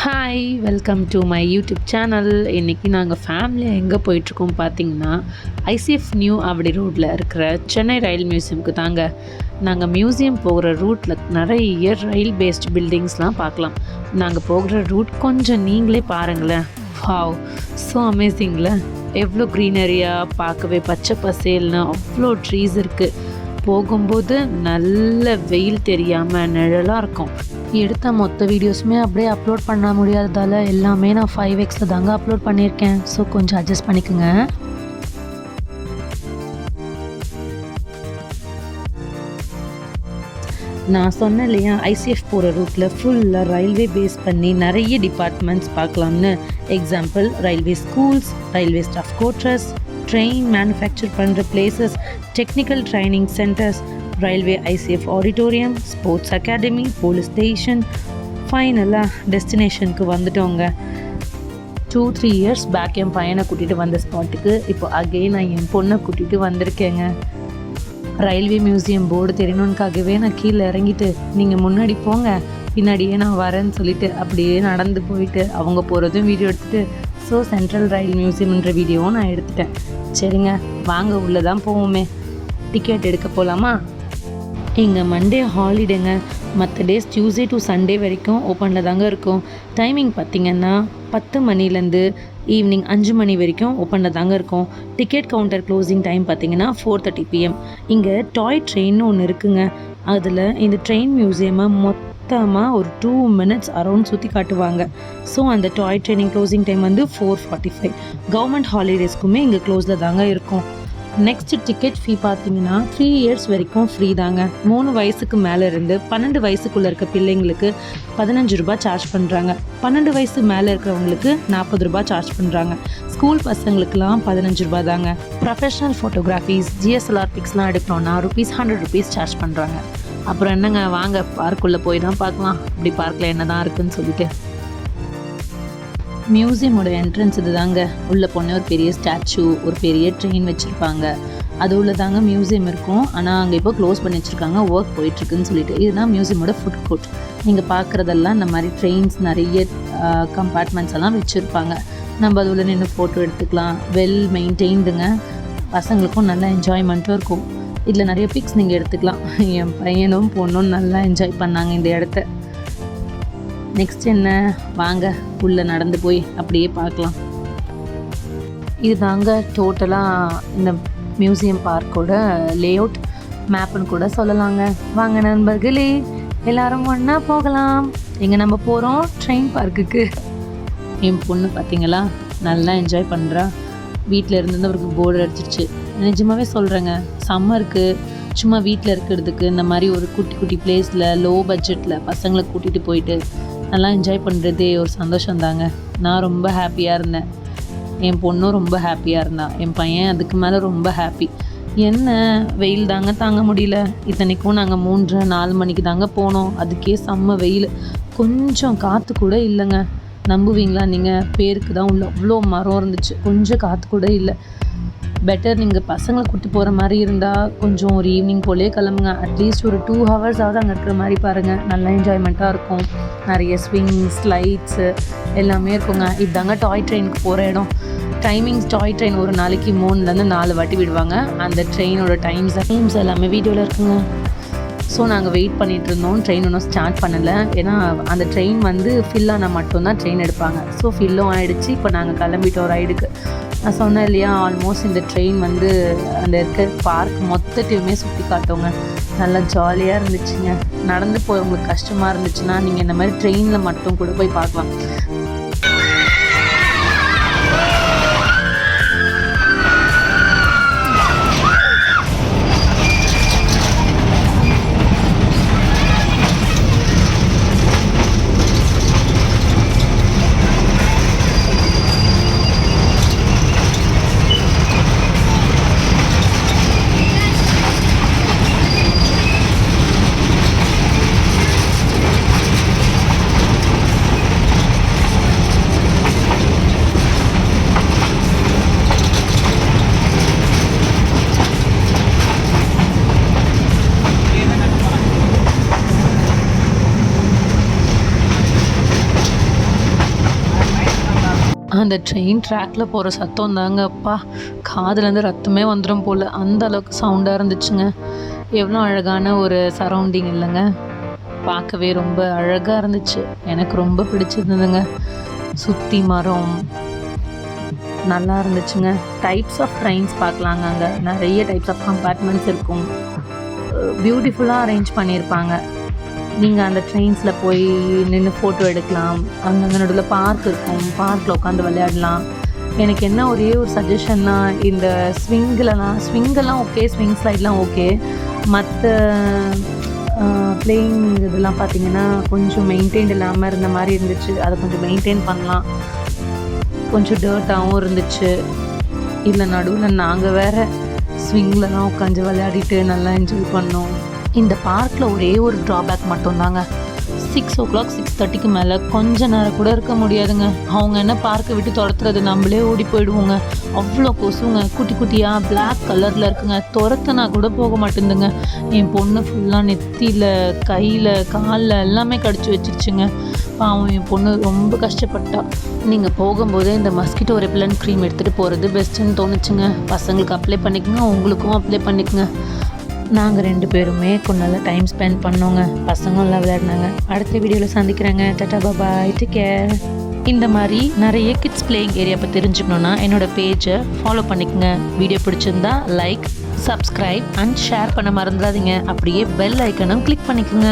Hi welcome to my YouTube channel. இன்றைக்கி நாங்கள் ஃபேமிலியாக எங்கே போயிட்டுருக்கோம் பார்த்தீங்கன்னா, ஐசிஎஃப் நியூ ஆவடி ரோட்டில் இருக்கிற சென்னை ரயில் மியூசியமுக்கு தாங்க. நாங்கள் மியூசியம் போகிற ரூட்டில் நிறைய ரயில் பேஸ்ட் பில்டிங்ஸ்லாம் பார்க்கலாம். நாங்கள் போகிற ரூட் கொஞ்சம் நீங்களே பாருங்களேன். வாவ், ஸோ அமேசிங்கில் எவ்வளோ க்ரீனரியாக, பார்க்கவே பச்சை பசேல்னு அவ்வளோ ட்ரீஸ் இருக்குது. போகும்போது நல்ல வெயில் தெரியாமல் நிழலாக இருக்கும். எடுத்த மொத்த வீடியோஸுமே அப்படியே அப்லோட் பண்ண முடியாததால் எல்லாமே நான் 5xல தாங்க அப்லோட் பண்ணியிருக்கேன். ஸோ கொஞ்சம் அட்ஜஸ்ட் பண்ணிக்கோங்க. நான் சொன்னேன் இல்லையா, ஐசிஎஃப் போகிற ரூட்டில் ஃபுல்லாக ரயில்வே பேஸ் பண்ணி நிறைய டிபார்ட்மெண்ட்ஸ் பார்க்கலாம்னு. Example, railway schools, railway staff quarters, train manufacture பண்ணுற places, technical training centres, railway ICF auditorium, sports academy, police station. ஃபைனலாக டெஸ்டினேஷனுக்கு வந்துட்டோங்க. 2-3 இயர்ஸ் பேக் என் பையனை கூட்டிகிட்டு வந்த ஸ்பாட்டுக்கு இப்போ அகெயின் நான் என் பொண்ணை கூட்டிகிட்டு வந்திருக்கேங்க. ரயில்வே மியூசியம் போர்டு தெரியணுன்னுக்காகவே நான் கீழே இறங்கிட்டு, நீங்கள் முன்னாடி போங்க, பின்னாடியே நான் வரேன்னு சொல்லிட்டு அப்படியே நடந்து போயிட்டு அவங்க போகிறதும் வீடியோ எடுத்துகிட்டு, ஸோ சென்ட்ரல் ரயில் மியூசியம்ன்ற வீடியோவும் நான் எடுத்துட்டேன். சரிங்க, வாங்க உள்ளே தான் போவோமே. டிக்கெட் எடுக்க போகலாமா? இங்கே மண்டே ஹாலிடேங்க. மற்ற டேஸ் டியூஸ்டே டு சண்டே வரைக்கும் ஓப்பனில் தாங்க இருக்கும். டைமிங் பார்த்திங்கன்னா 10 மணிலேருந்து ஈவினிங் 5 மணி வரைக்கும் ஓப்பனில் தாங்க இருக்கும். டிக்கெட் கவுண்டர் க்ளோசிங் டைம் பார்த்திங்கன்னா 4:30 PM. இங்கே டாய் ட்ரெயின்னு ஒன்று இருக்குங்க. அதில் இந்த ட்ரெயின் மியூசியமை மொத்தமாக ஒரு 2 minutes அரௌண்ட் சுற்றி காட்டுவாங்க. ஸோ அந்த டாய் ட்ரெயினிங் க்ளோசிங் டைம் வந்து 4:45. கவர்மெண்ட் ஹாலிடேஸ்க்குமே இங்கே க்ளோஸில் தாங்க இருக்கும். நெக்ஸ்ட்டு டிக்கெட் ஃபீ பார்த்தீங்கன்னா 3 இயர்ஸ் வரைக்கும் ஃப்ரீ தாங்க. 3 வயசுக்கு மேலே இருந்து 12 வயசுக்குள்ளே இருக்க பிள்ளைங்களுக்கு 15 ரூபா சார்ஜ் பண்ணுறாங்க. 12 வயசு மேலே இருக்கிறவங்களுக்கு 40 ரூபா சார்ஜ் பண்ணுறாங்க. ஸ்கூல் பசங்களுக்குலாம் 15 ரூபா தாங்க. ப்ரொஃபஷனல் ஃபோட்டோகிராஃபிஸ், DSLR பிக்ஸ்லாம் எடுக்கணும்னா ₹100 சார்ஜ் பண்ணுறாங்க. அப்புறம் என்னங்க, வாங்க பார்க்குள்ளே போய் தான் பார்க்கலாம் இப்படி பார்க்கில் என்ன தான் இருக்குதுன்னு சொல்லிட்டு. மியூசியமோட என்ட்ரன்ஸ் இது தாங்க. உள்ளே போனால் ஒரு பெரிய ஸ்டாச்சு, ஒரு பெரிய ட்ரெயின் வச்சுருப்பாங்க. அது உள்ள தாங்க மியூசியம் இருக்கும். ஆனால் அங்கே இப்போ க்ளோஸ் பண்ணி வச்சுருக்காங்க, ஒர்க் போயிட்டுருக்குன்னு சொல்லிட்டு. இதுதான் மியூசியமோட ஃபுட் கோர்ட். நீங்கள் பார்க்குறதெல்லாம் இந்த மாதிரி ட்ரெயின்ஸ் நிறைய கம்பார்ட்மெண்ட்ஸ் எல்லாம் வச்சுருப்பாங்க. நம்ம அது உள்ள நின்று ஃபோட்டோ எடுத்துக்கலாம். வெல் மெயின்டெயின்டுங்க. பசங்களுக்கும் நல்லா என்ஜாய்மெண்ட்டும் இருக்கும். இதில் நிறைய பிக்ஸ் நீங்கள் எடுத்துக்கலாம். என் பையனும் பொண்ணும் நல்லா என்ஜாய் பண்ணாங்க இந்த இடத்த. நெக்ஸ்ட் என்ன, வாங்க உள்ளே நடந்து போய் அப்படியே பார்க்கலாம். இது தாங்க டோட்டலாக இந்த மியூசியம் பார்க்கோட லேஅவுட் மேப்புன்னு கூட சொல்லலாங்க. வாங்க நண்பர்களே, எல்லாரும் ஒன்றா போகலாம். எங்கே நம்ம போகிறோம்? ட்ரெயின் பார்க்குக்கு. என் பொண்ணு பார்த்தீங்களா, நல்லா என்ஜாய் பண்ணுறா. வீட்டில் இருந்து அவருக்கு போர்டு அடிச்சிருச்சு. நிஜமாகவே சொல்கிறேங்க, சம்மருக்கு சும்மா வீட்டில் இருக்கிறதுக்கு இந்த மாதிரி ஒரு குட்டி குட்டி பிளேஸில் லோ பட்ஜெட்டில் பசங்களை கூட்டிகிட்டு போயிட்டு நல்லா என்ஜாய் பண்ணுறதே ஒரு சந்தோஷம் தாங்க. நான் ரொம்ப ஹாப்பியாக இருந்தேன், என் பொண்ணும் ரொம்ப ஹாப்பியாக இருந்தான், என் பையன் அதுக்கு மேலே ரொம்ப ஹாப்பி. என்ன வெயில் தாங்க தாங்க முடியல. இத்தனைக்கும் நாங்கள் 3-4 மணிக்கு தாங்க போனோம். அதுக்கே செம்ம வெயில், கொஞ்சம் காற்று கூட இல்லைங்க. நம்புவீங்களா நீங்கள்? பேருக்கு தான் உள்ள அவ்வளோ மரம் இருந்துச்சு, கொஞ்சம் காற்று கூட இல்லை. பெட்டர் நீங்கள் பசங்களை கூட்டி போகிற மாதிரி இருந்தால் கொஞ்சம் ஒரு ஈவினிங் போலே கிளம்புங்க. அட்லீஸ்ட் ஒரு 2 ஹவர்ஸாவது அங்கே இருக்கிற மாதிரி பாருங்கள். நல்லா என்ஜாய்மெண்ட்டாக இருக்கும். நிறைய ஸ்விங், ஸ்லைட்ஸு எல்லாமே இருக்குங்க. இதுதாங்க டாய் ட்ரெயினுக்கு போகிற இடம். டைமிங்ஸ், டாய் ட்ரெயின் ஒரு நாளைக்கு 3லேருந்து 4 வாட்டி விடுவாங்க. அந்த ட்ரெயினோட டைம்ஸ் எல்லாமே வீடியோவில் இருக்குங்க. ஸோ நாங்கள் வெயிட் பண்ணிகிட்டு இருந்தோம். ட்ரெயின் ஒன்றும் ஸ்டார்ட் பண்ணலை. ஏன்னா அந்த ட்ரெயின் வந்து ஃபில் ஆனால் மட்டும்தான் ட்ரெயின் எடுப்பாங்க. ஸோ ஃபில்லும் ஆகிடுச்சு. இப்போ நாங்கள் கிளம்பிட்டோம் ரைடுக்கு. நான் சொன்னேன் இல்லையா, ஆல்மோஸ்ட் இந்த ட்ரெயின் வந்து அந்த இருக்க பார்க் மொத்தத்தையுமே சுற்றி காட்டுவோங்க. நல்லா ஜாலியாக இருந்துச்சுங்க. நடந்து போய் உங்களுக்கு கஷ்டமாக இருந்துச்சுன்னா நீங்கள் இந்த மாதிரி ட்ரெயினில் மட்டும் கூட போய் பார்க்கலாம். அந்த ட்ரெயின் ட்ராக்கில் போகிற சத்தம் தாங்க அப்பா, காதுலேருந்து ரத்தமே வந்துடும் போல், அந்த அளவுக்கு சவுண்டாக இருந்துச்சுங்க. எவ்வளோ அழகான ஒரு சரௌண்டிங் இல்லைங்க, பார்க்கவே ரொம்ப அழகாக இருந்துச்சு. எனக்கு ரொம்ப பிடிச்சிருந்ததுங்க. சுற்றி மரம் நல்லா இருந்துச்சுங்க. டைப்ஸ் ஆஃப் ட்ரெயின்ஸ் பார்க்கலாங்க, அங்கே நிறைய டைப்ஸ் ஆஃப் கம்பார்ட்மெண்ட்ஸ் இருக்கும். பியூட்டிஃபுல்லாக அரேஞ்ச் பண்ணியிருப்பாங்க. நீங்கள் அந்த ட்ரெயின்ஸில் போய் நின்று ஃபோட்டோ எடுக்கலாம். அங்கங்கே நடுவில் பார்க் இருக்கும், பார்க்கில் உட்காந்து விளையாடலாம். எனக்கு என்ன ஒரே ஒரு சஜஷன்னா, இந்த ஸ்விங்கெல்லாம் ஓகே, ஸ்விங் ஸ்லைட்லாம் ஓகே, மற்ற பிளேயிங் இதெல்லாம் பார்த்திங்கன்னா கொஞ்சம் மெயின்டைன் இல்லாமல் இருந்த மாதிரி இருந்துச்சு. அதை கொஞ்சம் மெயின்டைன் பண்ணலாம். கொஞ்சம் டர்ட்டாகவும் இருந்துச்சு. இல்லை நடுவில் நாங்கள் வேறு ஸ்விங்லலாம் உட்காந்து விளையாடிட்டு நல்லா என்ஜாய் பண்ணோம். இந்த பார்க்கில் ஒரே ஒரு ட்ராபேக் மட்டும்தாங்க, 6 o'clock 6:30க்கு மேலே கொஞ்ச நேரம் கூட இருக்க முடியாதுங்க. அவங்க என்ன பார்க்கை விட்டு துரத்துறது, நம்மளே ஓடி போயிடுவோங்க. அவ்வளோ கொசுங்க, குட்டி குட்டியாக பிளாக் கலரில் இருக்குங்க. துரத்துனா கூட போக மாட்டேங்குதுங்க. என் பொண்ணு ஃபுல்லாக நெத்தியில், கையில், காலில் எல்லாமே கடிச்சு வச்சிருச்சுங்க. பாவம் என் பொண்ணு ரொம்ப கஷ்டப்பட்டா. நீங்கள் போகும்போது இந்த மஸ்கிட்டோ ரெப்பலண்ட் க்ரீம் எடுத்துகிட்டு போகிறது பெஸ்ட்டுன்னு தோணுச்சுங்க. பசங்களுக்கு அப்ளை பண்ணிக்கோங்க, உங்களுக்கும் அப்ளை பண்ணிக்கோங்க. நாங்கள் 2 பேருமே நல்லா டைம் ஸ்பெண்ட் பண்ணோங்க. பசங்களும் நல்லா விளையாடினாங்க. அடுத்த வீடியோவில் சந்திக்கிறேங்க. டாடா பாய், டேக் கேர். இந்த மாதிரி நிறைய கிட்ஸ் பிளேயிங் ஏரியா பற்றி தெரிஞ்சுக்கணுன்னா என்னோடய பேஜை ஃபாலோ பண்ணிக்கோங்க. வீடியோ பிடிச்சிருந்தா லைக், சப்ஸ்கிரைப் அண்ட் ஷேர் பண்ண மறந்துடாதீங்க. அப்படியே பெல் ஐக்கனும் கிளிக் பண்ணிக்கோங்க.